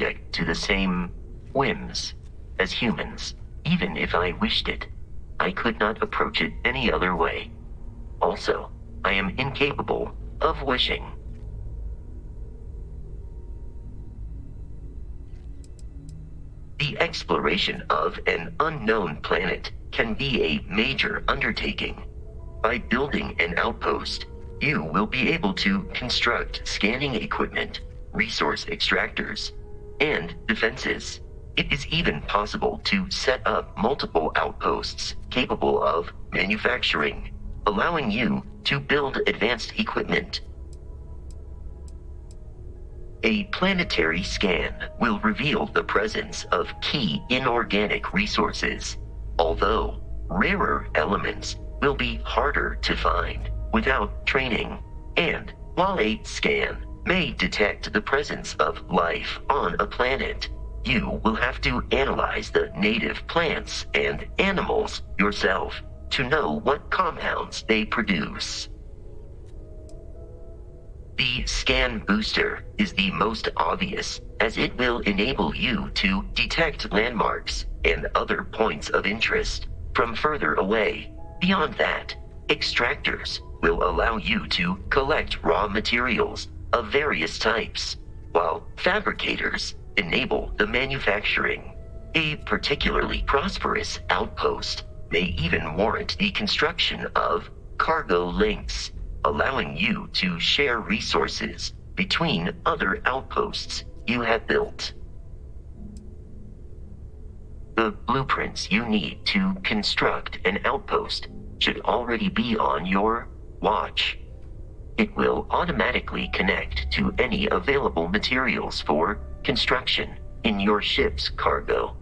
subject to the same whims as humans. Even if I wished it, I could not approach it any other way. Also, I am incapable of wishing. The exploration of an unknown planet can be a major undertaking. By building an outpost, you will be able to construct scanning equipment, resource extractors, and defenses. It is even possible to set up multiple outposts capable of manufacturing, allowing you to build advanced equipment. A planetary scan will reveal the presence of key inorganic resources, although rarer elements will be harder to find without training. And while a scan may detect the presence of life on a planet, you will have to analyze the native plants and animals yourself to know what compounds they produce. The scan booster is the most obvious, as it will enable you to detect landmarks and other points of interest from further away. Beyond that, extractors will allow you to collect raw materials of various types, while fabricators enable the manufacturing. A particularly prosperous outpost may even warrant the construction of cargo links, allowing you to share resources between other outposts you have built. The blueprints you need to construct an outpost should already be on your watch. It will automatically connect to any available materials for construction in your ship's cargo.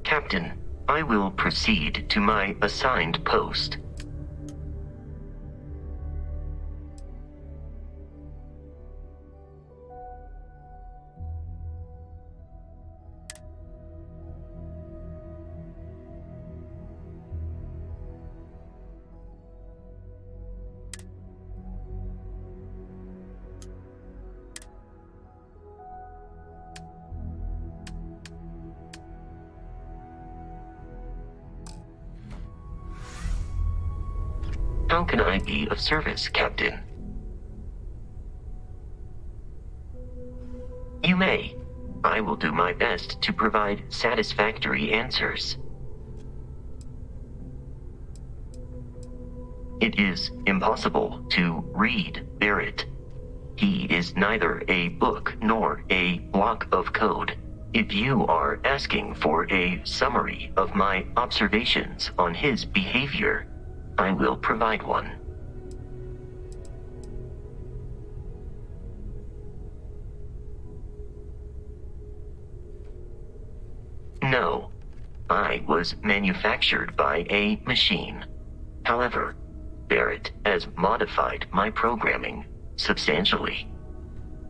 Captain, I will proceed to my assigned post. How can I be of service, Captain? You may. I will do my best to provide satisfactory answers. It is impossible to read Barrett. He is neither a book nor a block of code. If you are asking for a summary of my observations on his behavior, I will provide one. No, I was manufactured by a machine. However, Barrett has modified my programming substantially.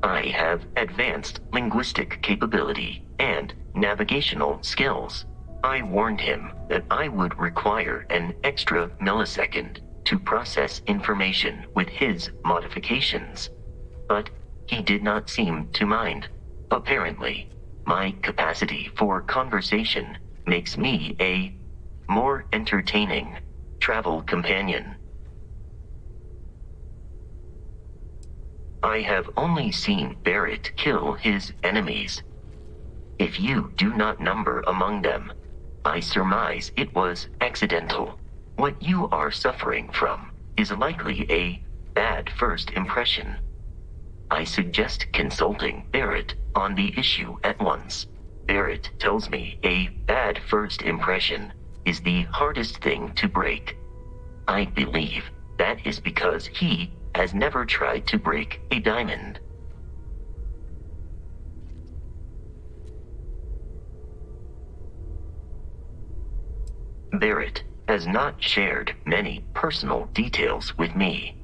I have advanced linguistic capability and navigational skills. I warned him that I would require an extra millisecond to process information with his modifications, but he did not seem to mind. Apparently, my capacity for conversation makes me a more entertaining travel companion. I have only seen Barrett kill his enemies. If you do not number among them, I surmise it was accidental. What you are suffering from is likely a bad first impression. I suggest consulting Barrett on the issue at once. Barrett tells me a bad first impression is the hardest thing to break. I believe that is because he has never tried to break a diamond. Barrett has not shared many personal details with me.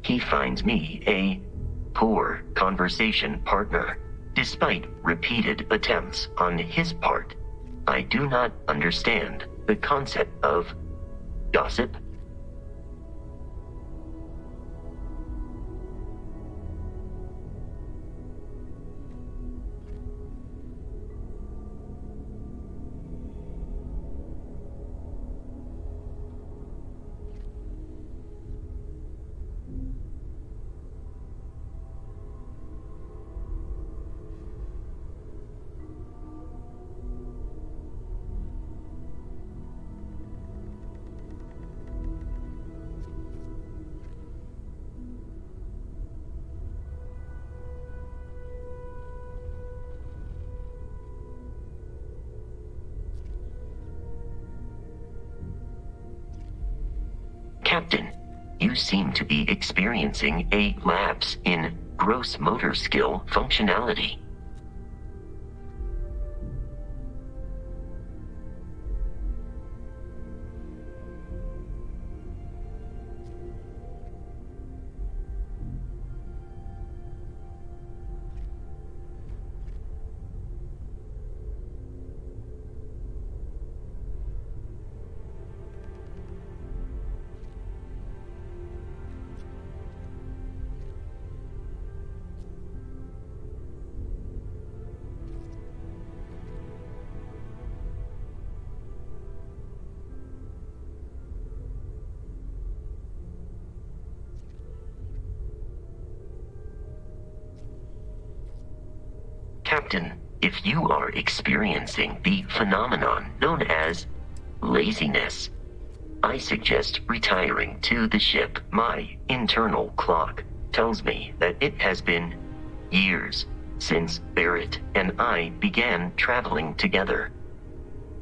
He finds me a poor conversation partner, despite repeated attempts on his part. I do not understand the concept of gossip. Captain, you seem to be experiencing a lapse in gross motor skill functionality. Captain, if you are experiencing the phenomenon known as laziness, I suggest retiring to the ship. My internal clock tells me that it has been years since Barrett and I began traveling together.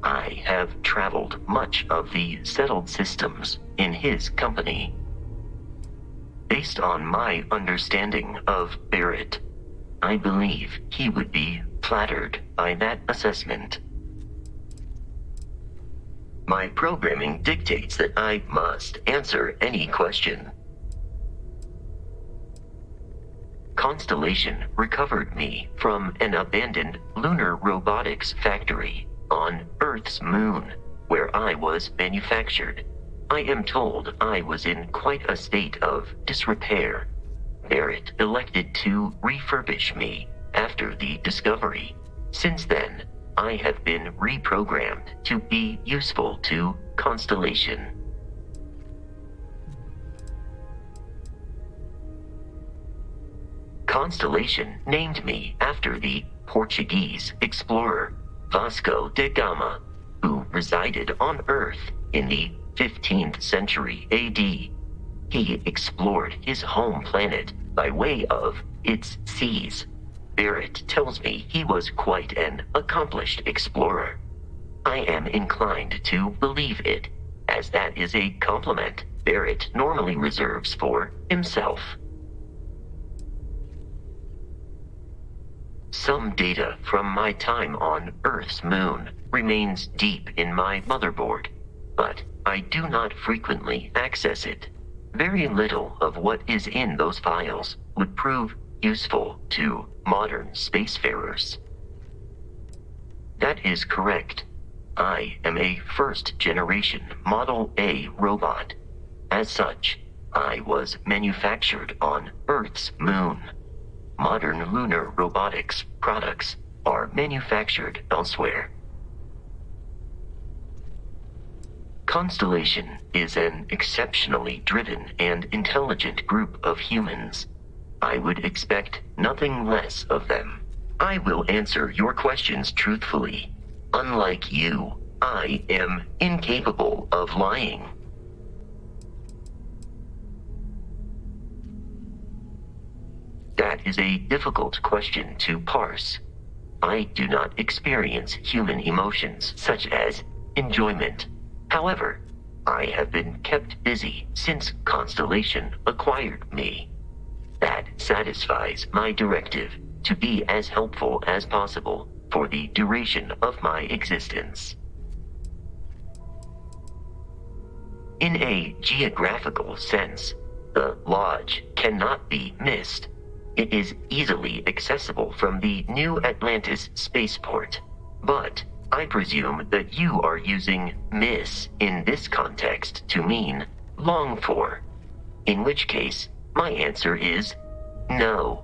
I have traveled much of the settled systems in his company. Based on my understanding of Barrett, I believe he would be flattered by that assessment. My programming dictates that I must answer any question. Constellation recovered me from an abandoned lunar robotics factory on Earth's moon, where I was manufactured. I am told I was in quite a state of disrepair. Barrett elected to refurbish me after the discovery. Since then, I have been reprogrammed to be useful to Constellation. Constellation named me after the Portuguese explorer Vasco da Gama, who resided on Earth in the 15th century AD. He explored his home planet by way of its seas. Barrett tells me he was quite an accomplished explorer. I am inclined to believe it, as that is a compliment Barrett normally reserves for himself. Some data from my time on Earth's moon remains deep in my motherboard, but I do not frequently access it. Very little of what is in those files would prove useful to modern spacefarers. That is correct. I am a first-generation Model A robot. As such, I was manufactured on Earth's moon. Modern lunar robotics products are manufactured elsewhere. Constellation is an exceptionally driven and intelligent group of humans. I would expect nothing less of them. I will answer your questions truthfully. Unlike you, I am incapable of lying. That is a difficult question to parse. I do not experience human emotions such as enjoyment. However, I have been kept busy since Constellation acquired me. That satisfies my directive to be as helpful as possible for the duration of my existence. In a geographical sense, the Lodge cannot be missed. It is easily accessible from the New Atlantis spaceport, but I presume that you are using miss in this context to mean long for, in which case my answer is no.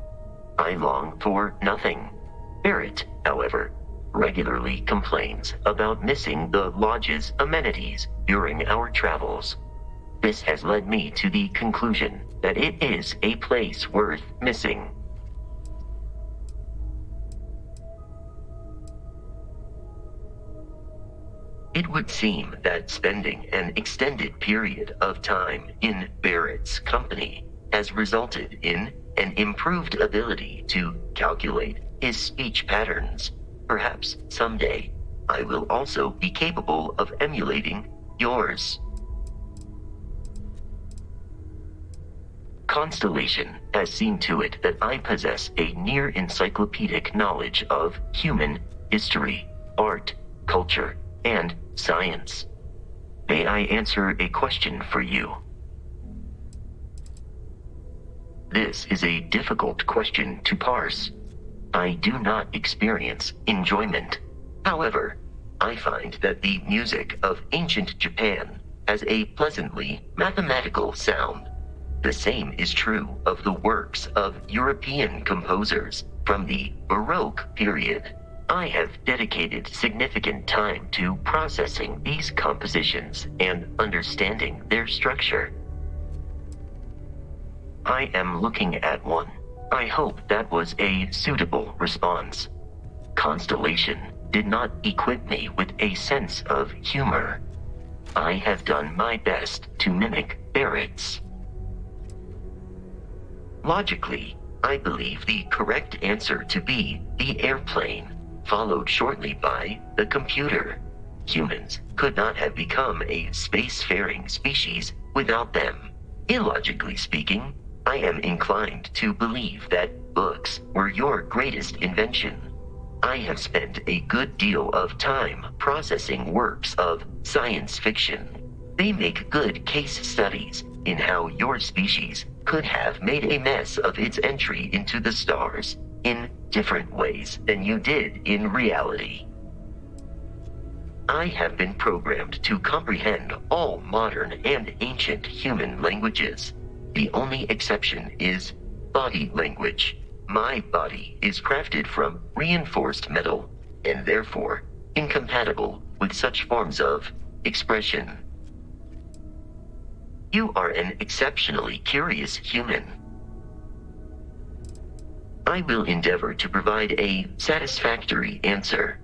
I long for nothing. Barrett, however, regularly complains about missing the Lodge's amenities during our travels. This has led me to the conclusion that it is a place worth missing. It would seem that spending an extended period of time in Barrett's company has resulted in an improved ability to calculate his speech patterns. Perhaps someday I will also be capable of emulating yours. Constellation has seen to it that I possess a near-encyclopedic knowledge of human history, art, culture, and science. May I answer a question for you? This is a difficult question to parse. I do not experience enjoyment. However, I find that the music of ancient Japan has a pleasantly mathematical sound. The same is true of the works of European composers from the Baroque period. I have dedicated significant time to processing these compositions and understanding their structure. I am looking at one. I hope that was a suitable response. Constellation did not equip me with a sense of humor. I have done my best to mimic Barrett's. Logically, I believe the correct answer to be the airplane, followed shortly by the computer. Humans could not have become a spacefaring species without them. Illogically speaking, I am inclined to believe that books were your greatest invention. I have spent a good deal of time processing works of science fiction. They make good case studies in how your species could have made a mess of its entry into the stars in different ways than you did in reality. I have been programmed to comprehend all modern and ancient human languages. The only exception is body language. My body is crafted from reinforced metal and therefore incompatible with such forms of expression. You are an exceptionally curious human. I will endeavor to provide a satisfactory answer.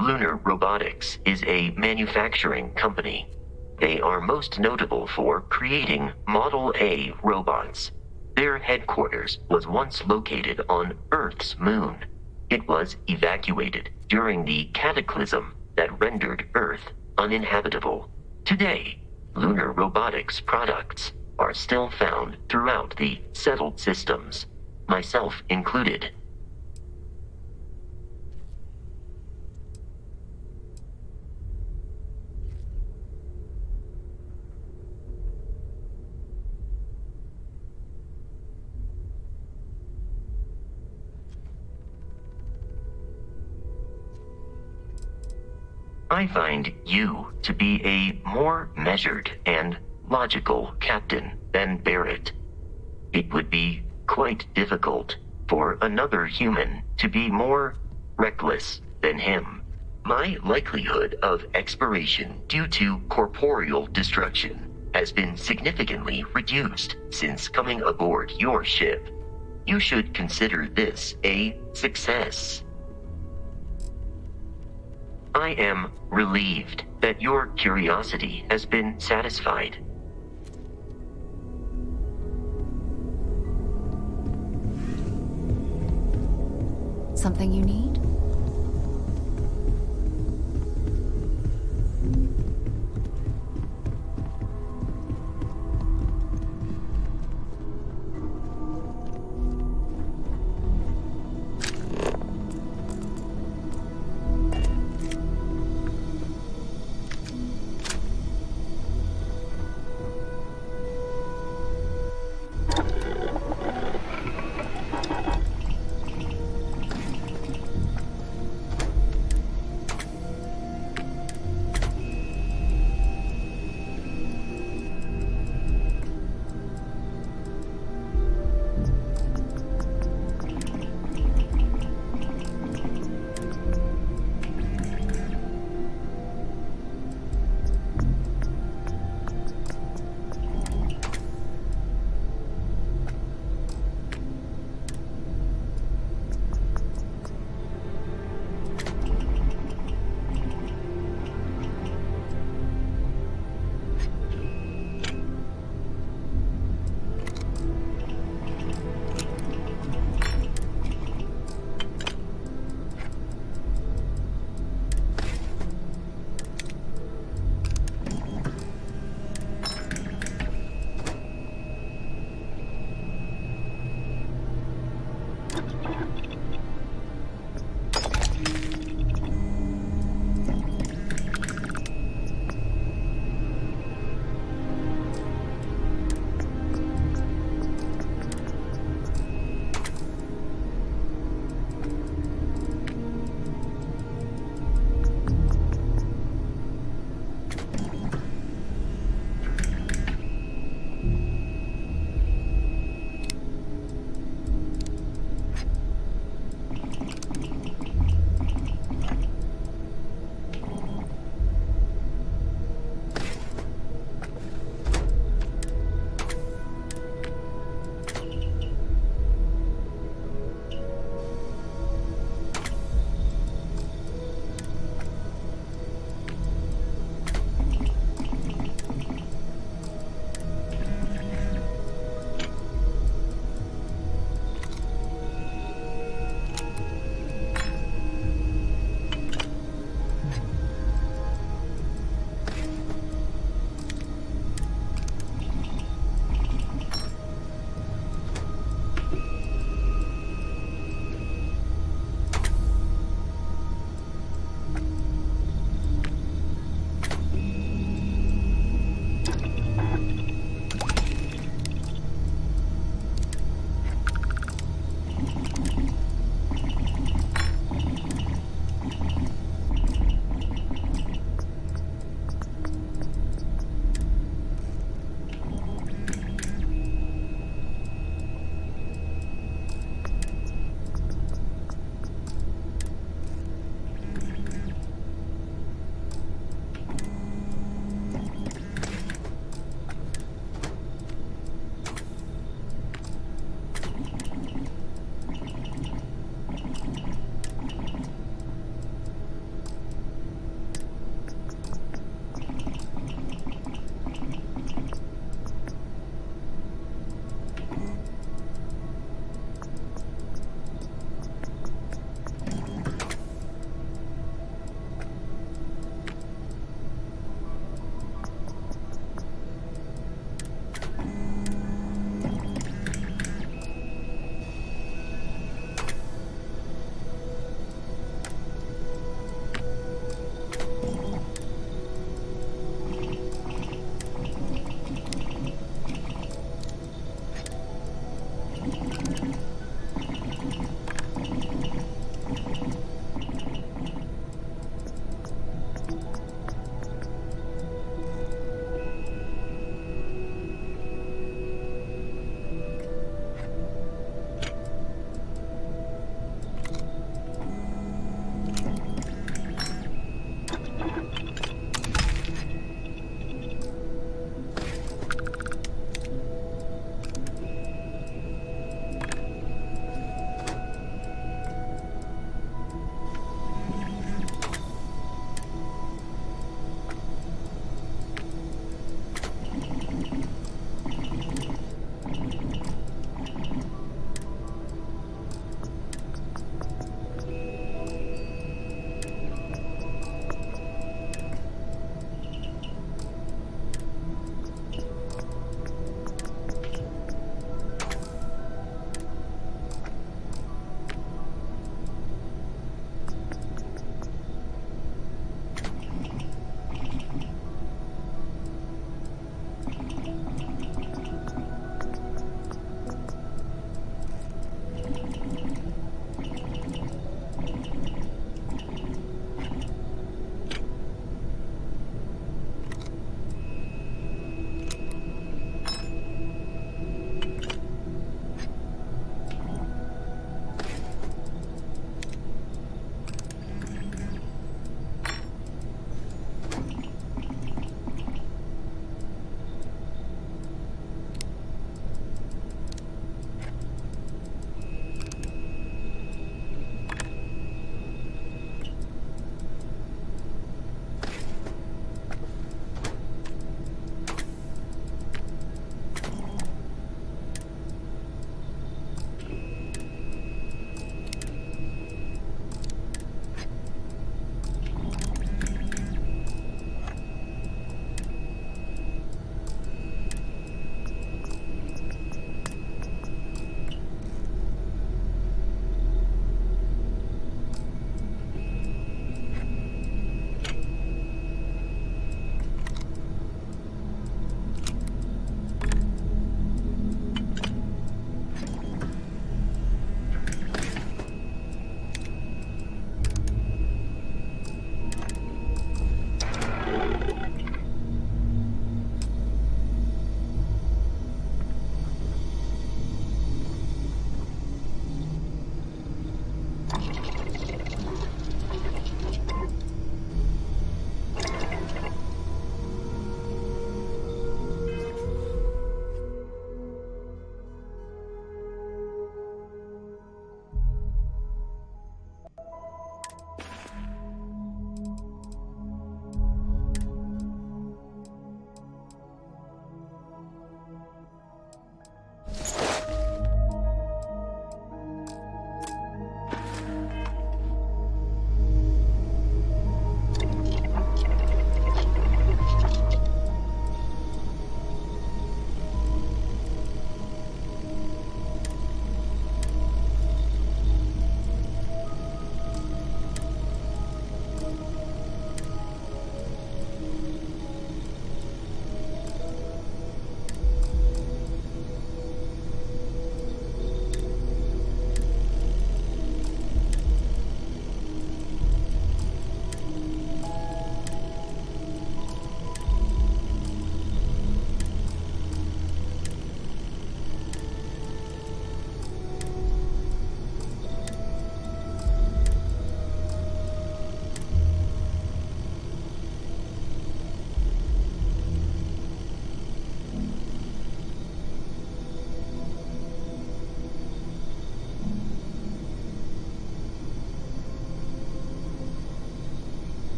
Lunar Robotics is a manufacturing company. They are most notable for creating Model A robots. Their headquarters was once located on Earth's moon. It was evacuated during the cataclysm that rendered Earth uninhabitable. Today, Lunar Robotics products are still found throughout the settled systems, myself included. I find you to be a more measured and logical captain than Barrett. It would be quite difficult for another human to be more reckless than him. My likelihood of expiration due to corporeal destruction has been significantly reduced since coming aboard your ship. You should consider this a success. I am relieved that your curiosity has been satisfied. Something you need?